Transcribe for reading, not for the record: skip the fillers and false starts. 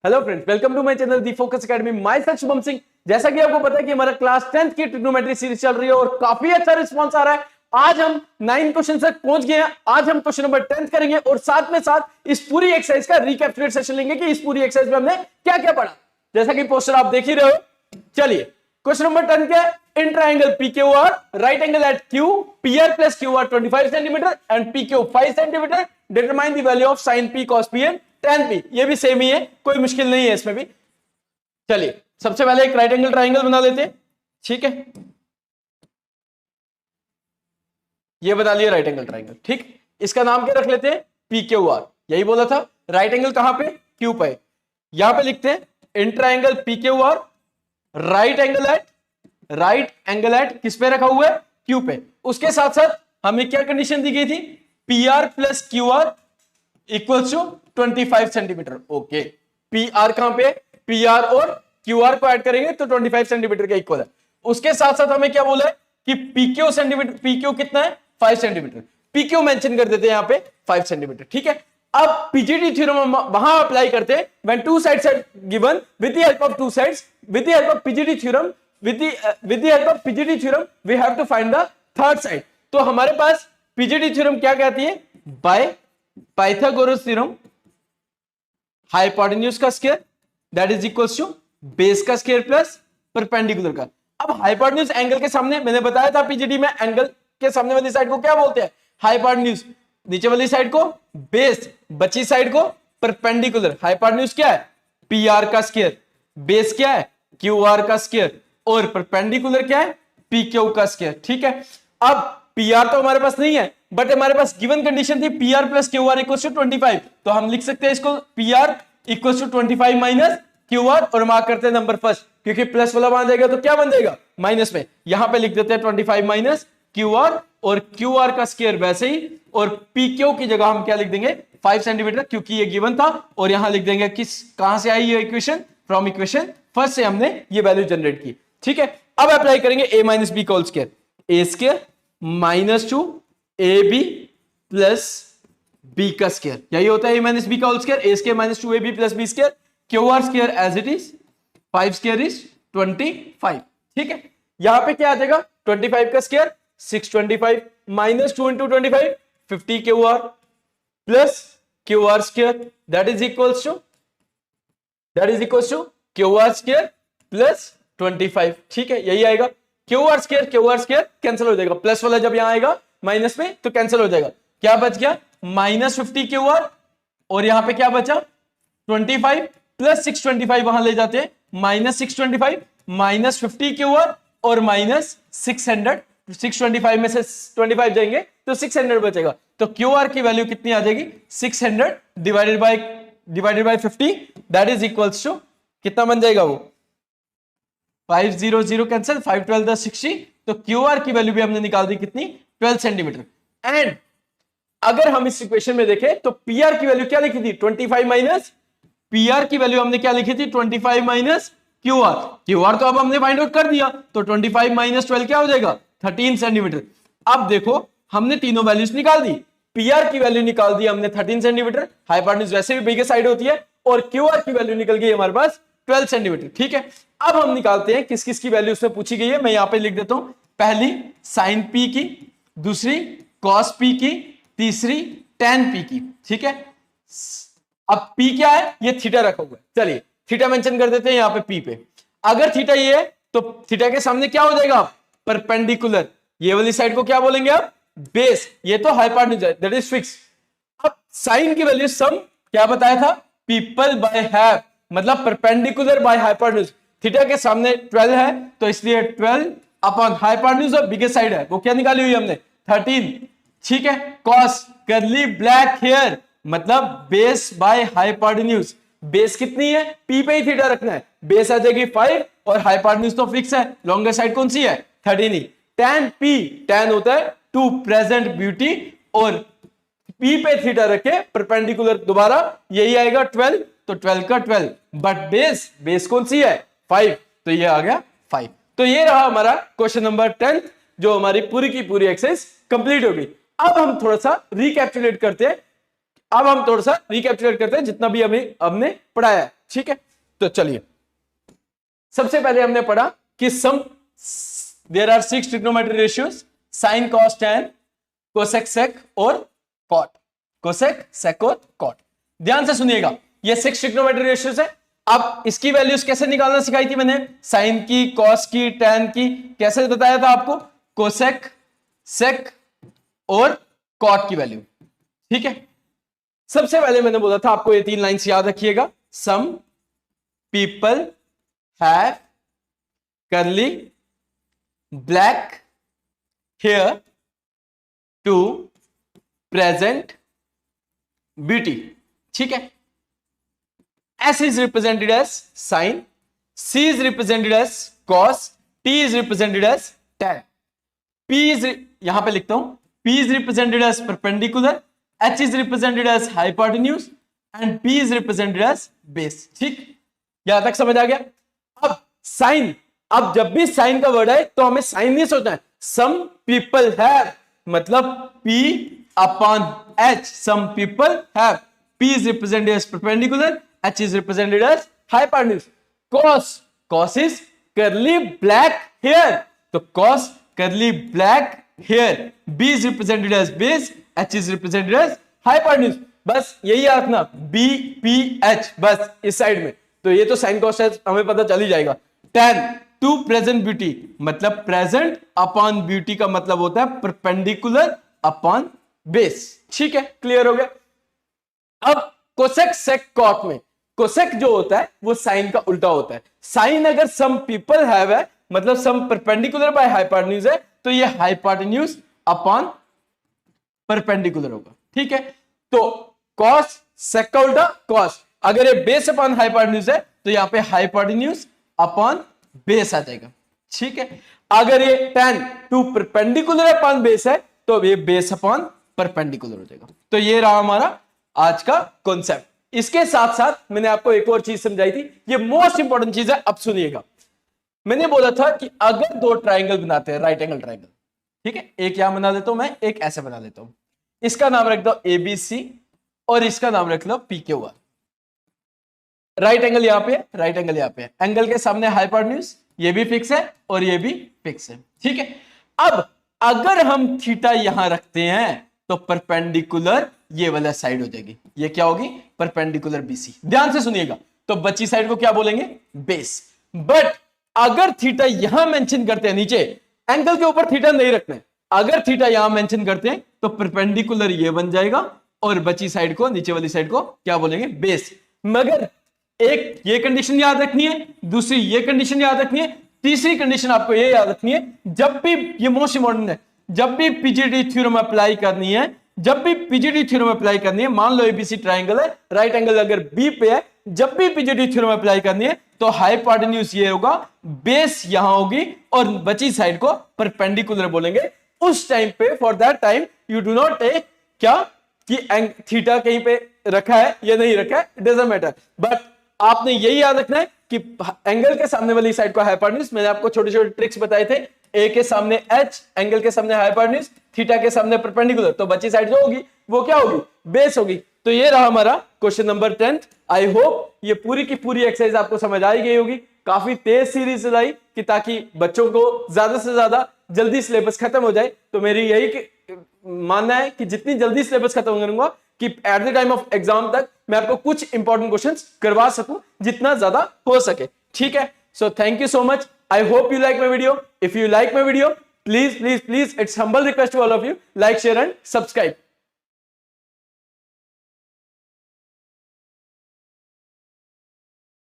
Hello friends, welcome to my channel the focus academy. Myself Shubham Singh. जैसा कि आपको पता है कि हमारा क्लास 10th की ट्रिग्नोमेट्री सीरीज चल रही है और काफी अच्छा रिस्पांस आ रहा है। आज हम 9 क्वेश्चन तक पहुंच गए हैं। आज हम क्वेश्चन नंबर 10 करेंगे और साथ में साथ इस पूरी एक्सरसाइज का रिकैप्चुलेट सेशन लेंगे कि इस पूरी एक्सरसाइज में हमने क्या क्या पढ़ा। जैसा कि पोस्टर आप देख ही रहे हो। चलिए क्वेश्चन नंबर 10 क्या है? In triangle PQR right angle at Q PR plus QR 25 centimetre and PQ 5 centimetre determine the value of sin P cos P and tan P। ये भी सेम ही है, कोई मुश्किल नहीं है इसमें भी। चलिए सबसे पहले एक राइट एंगल ट्राइंगल बना लेते हैं। ठीक है, ये बना लिया राइट एंगल ट्राइंगल। ठीक, इसका नाम क्या रख लेते हैं? PQR। यही बोला था, राइट एंगल कहां पे? Q पे। यहां पे लिखते हैं in triangle PQR right angle at किस पे रखा हुआ है? Q पे। उसके साथ साथ हमें क्या कंडीशन दी गई थी? PR plus QR equals to 25 centimetre. Okay, PR कहां पे? PR और QR को ऐड करेंगे तो 25 सेंटीमीटर के इक्वल है। उसके साथ साथ हमें क्या बोला है कि PQ सेंटीमीटर, PQ कितना है? 5 सेंटीमीटर। PQ मेंशन कर देते हैं यहां पे 5 सेंटीमीटर। ठीक है, अब PGD थ्योरम हम वहां अप्लाई करते हैं when two sides are given with the help of two sides with the help of PGD theorem with the help of PGD theorem we have to find the third side। तो हमारे पास PGD theorem क्या कहती है? By Pythagoras theorem hypotenuse का square that is equals to base का square plus perpendicular का। अब hypotenuse angle के सामने मैंने बताया था पीजीडी में एंगल के सामने वाली साइड को क्या बोलते हैं? हाइपोटेन्यूज। नीचे वाली साइड को बेस, बची साइड को परपेंडिकुलर। हाइपोटेन्यूज क्या है? PR का स्क्वायर। बेस क्या है? QR का स्क्वायर। और परपेंडिकुलर क्या है? PQ का स्क्वायर। ठीक है, अब PR तो हमारे पास नहीं है, बट हमारे पास गिवन कंडीशन थी PR plus QR equals to 25। तो हम लिख सकते हैं इसको PR equals to 25 minus QR और मार्क करते हैं नंबर फर्स्ट, क्योंकि प्लस वाला बन जाएगा तो क्या बन जाएगा? माइनस में। यहां पे लिख देते हैं 25 माइनस QR और QR का स्क्वायर वैसे ही, और PQ की जगह हम क्या लिख देंगे? 5 सेंटीमीटर, क्योंकि ये गिवन था। और यहां लिख देंगे किस, कहां से आई ये इक्वेशन? फ्रॉम इक्वेशन फर्स्ट से हमने ये वैल्यू जनरेट की। ठीक है, अब अप्लाई करेंगे A माइनस बी का whole square. A square minus 2 AB plus B का स्क्वायर, यही होता है A माइनस बी का whole square. A square minus 2AB plus B square. QR square as it is, 5 square is 25। ठीक है, यहां पे क्या आ जाएगा? 25 का square 625 minus 2 into 25 50 QR plus QR square that is equals to QR square plus 25। ठीक है, यही आएगा। QR स्क्वायर कैंसिल हो जाएगा, प्लस वाला जब यहां आएगा माइनस में तो कैंसिल हो जाएगा। क्या बच गया? माइनस 50 QR और यहां पे क्या बचा? 25 प्लस 625 वहां ले जाते हैं, माइनस 625 माइनस 50 QR और माइनस 600। 625 में से 25 जाएंगे तो 600 बचेगा। तो QR की वैल्यू कितनी आ जाएगी? 600 divided by 50 that is equals to कितना बन जाएगा? वो 500 कैंसिल, 5 12 10 60। तो QR की वैल्यू भी हमने निकाल दी कितनी? 12 सेंटीमीटर। एंड अगर हम इस इक्वेशन में देखें तो PR की वैल्यू क्या लिखी थी? 25 माइनस PR की वैल्यू हमने क्या लिखी थी? 25 माइनस QR तो अब हमने फाइंड आउट कर दिया, तो 25 माइनस 12 क्या हो जाएगा? 13 सेंटीमीटर। अब देखो हमने तीनों वैल्यूज निकाल दी। PR की वैल्यू निकाल दी हमने 13 सेंटीमीटर, हाइपोटेन्यूज वैसे भी बिगेस्ट साइड होती है, और QR की वैल्यू निकल गई हमारे पास 12 सेंटीमीटर। ठीक है, अब हम निकालते हैं किस किस की वैल्यू उसमें पूछी गई है। मैं यहां पे लिख देता हूं, पहली sin P की, दूसरी cos P की, तीसरी tan P की। ठीक है, अब P क्या है? ये थीटा रखा हुआ है। चलिए थीटा मेंशन कर देते हैं यहां पे P पे। अगर थीटा ये है तो थीटा के सामने क्या हो जाएगा? परपेंडिकुलर। ये वाली साइड को क्या बोलेंगे आप? बेस। ये तो हाइपोटेन्यूज है, दैट इज फिक्स। अब साइन की वैल्यू सम क्या बताया था? पीपल बाय हाफ, मतलब परपेंडिकुलर बाय हाइपोटेन्यूज। थीटा के सामने 12 है तो इसलिए 12 अपॉन हाइपोटेन्यूज और बिगेस्ट साइड है वो क्या निकाली हुई हमने? 13। ठीक है, कॉस करली ब्लैक हेयर, मतलब बेस बाय हाइपोटेन्यूज। बेस कितनी है? P पे ही थीटा रखना है, बेस आ जाएगी 5 और हाइपोटेन्यूज तो फिक्स है। लॉन्गर साइड कौन सी है? 13 ही। tan P, tan होता है टू प्रेजेंट ब्यूटी, और P पे थीटा रखे परपेंडिकुलर, दोबारा यही आएगा 12, तो 12 का 12, बट बेस कौन सी है? 5, तो ये आ गया 5। तो ये रहा हमारा क्वेश्चन नंबर 10, जो हमारी पूरी की पूरी एक्सरसाइज कंप्लीट हो गई। अब हम थोड़ा सा रिकैप्चुलेट करते हैं जितना भी हमने पढ़ाया है। ठीक है, तो चलिए सबसे पहले हमने पढ़ा कि there are 6 trigonometry ratios, sine, cos, tan, cosec, sec और कॉट, कोसेक, सेक और कॉट। ध्यान से सुनिएगा, ये 6 ट्रिग्नोमेट्री रेशियोज है। अब इसकी वैल्यूज कैसे निकालना सिखाई थी मैंने, साइन की, कॉस की, टैन की, कैसे बताया था आपको, कोसेक, सेक और कॉट की वैल्यू। ठीक है, सबसे पहले मैंने बोला था आपको ये 3 लाइन्स याद रखिएगा, some people have curly black hair to present beauty. ठीक है, S is represented as sin, C is represented as cos, T is represented as tan, P is यहां पे लिखता हूं, P is represented as perpendicular, H is represented as hypotenuse and P is represented as base। ठीक, यहां तक समझ आ गया। अब साइन, अब जब भी साइन का वर्ड है तो हमें साइन नहीं सोचना है, सम पीपल हैव मतलब P upon H, some people have, P is represented as perpendicular, H is represented as hypotenuse। cos, cos is curly black hair, तो cos curly black hair, B is represented as base, H is represented as hypotenuse। बस यही याद रखना, B P H, बस इस side में, तो ये तो साइन कॉस हमें पता चल ही जाएगा। tan, टू प्रेजेंट ब्यूटी मतलब प्रेजेंट अपॉन ब्यूटी का मतलब होता है परपेंडिकुलर अपॉन बेस। ठीक है, क्लियर हो गया। अब कोसेक, सेक, कॉट में कोसेक जो होता है वो साइन का उल्टा होता है। साइन अगर सम पीपल हैव है मतलब सम परपेंडिकुलर बाय हाइपोटेन्यूज है, तो ये हाइपोटेन्यूज अपॉन परपेंडिकुलर होगा। ठीक है, तो कॉस, सेक का उल्टा कॉस, अगर ये बेस अपॉन हाइपोटेन्यूज है तो यहां पे हाइपोटेन्यूज अपॉन बेस आ जाएगा। ठीक है, अगर ये tan to perpendicular upon base है तो ये बेस अपॉन परपेंडिकुलर हो जाएगा। तो ये रहा हमारा आज का कॉन्सेप्ट। इसके साथ साथ मैंने आपको एक और चीज समझाई थी, ये मोस्ट इंपॉर्टेंट चीज है, अब सुनिएगा। मैंने बोला था कि अगर दो ट्राइंगल बनाते हैं, राइट एंगल ट्राइंगल, ठीक है, एक यहां बना देता हूं मैं, एक ऐसे बना देता हूं, इसका नाम रख दो ABC और इसका नाम रख लो PQR। राइट एंगल यहां पे, राइट एंगल यहां पे, एंगल के सामने हाइपोटेन्यूज, ये भी फिक्स है और ये भी फिक्स है। ठीक है, अब अगर हम थीटा यहां रखते हैं तो परपेंडिकुलर ये वाला साइड हो जाएगी, ये क्या होगी, परपेंडिकुलर BC। ध्यान से सुनिएगा, तो बची साइड को क्या बोलेंगे, बेस। बट अगर थीटा यहां मेंशन करते हैं, नीचे एंगल के ऊपर थीटा नहीं रखते हैं, अगर थीटा यहां मेंशन करते हैं तो परपेंडिकुलर ये बन जाएगा और बची साइड को, नीचे वाली साइड को क्या बोलेंगे, बेस। मगर एक ये कंडीशन याद रखनी है, दूसरी ये कंडीशन याद रखनी है, तीसरी कंडीशन आपको ये याद रखनी है, जब भी, ये मोस्ट इंपॉर्टेंट है, जब भी पीजीडी थ्योरम अप्लाई करनी है, जब भी पीजीडी थ्योरम अप्लाई करनी है, मान लो ABC ट्राइंगल है, राइट एंगल अगर B पे है, जब भी पीजीडी थ्योरम अप्लाई करनी है तो हाइपोटेन्यूज ये होगा, बेस यहां होगी और बची साइड को परपेंडिकुलर बोलेंगे। उस टाइम पे, for that time you do not take क्या कि थीटा कहीं पे रखा है या नहीं रखा है, इट डजंट मैटर, बट आपने यही याद रखना है कि एंगल के सामने वाली साइड को हाइपोटेन्यूज, मैंने आपको छोटे छोटे ट्रिक्स बताए थे, ए के सामने H, एंगल के सामने हाइपोटेन्यूज, थीटा के सामने परपेंडिकुलर, तो बची साइड जो होगी वो क्या होगी, बेस होगी। तो ये रहा हमारा क्वेश्चन नंबर 10। आई होप ये पूरी की पूरी एक्सरसाइज आपको समझ आई गई होगी। काफी तेज सीरीज चलाई कि ताकि बच्चों को ज्यादा से ज्यादा जल्दी सिलेबस खत्म हो जाए। तो मेरी यही मानना है कि जितनी जल्दी सिलेबस खत्म करूंगा कि at the time of exam तक मैं आपको कुछ इंपॉर्टेंट क्वेश्चंस करवा सकूं, जितना ज्यादा हो सके। ठीक है, so thank you so much. I hope you like my video. If you like my video, please, it's humble request to all of you, like, share and subscribe.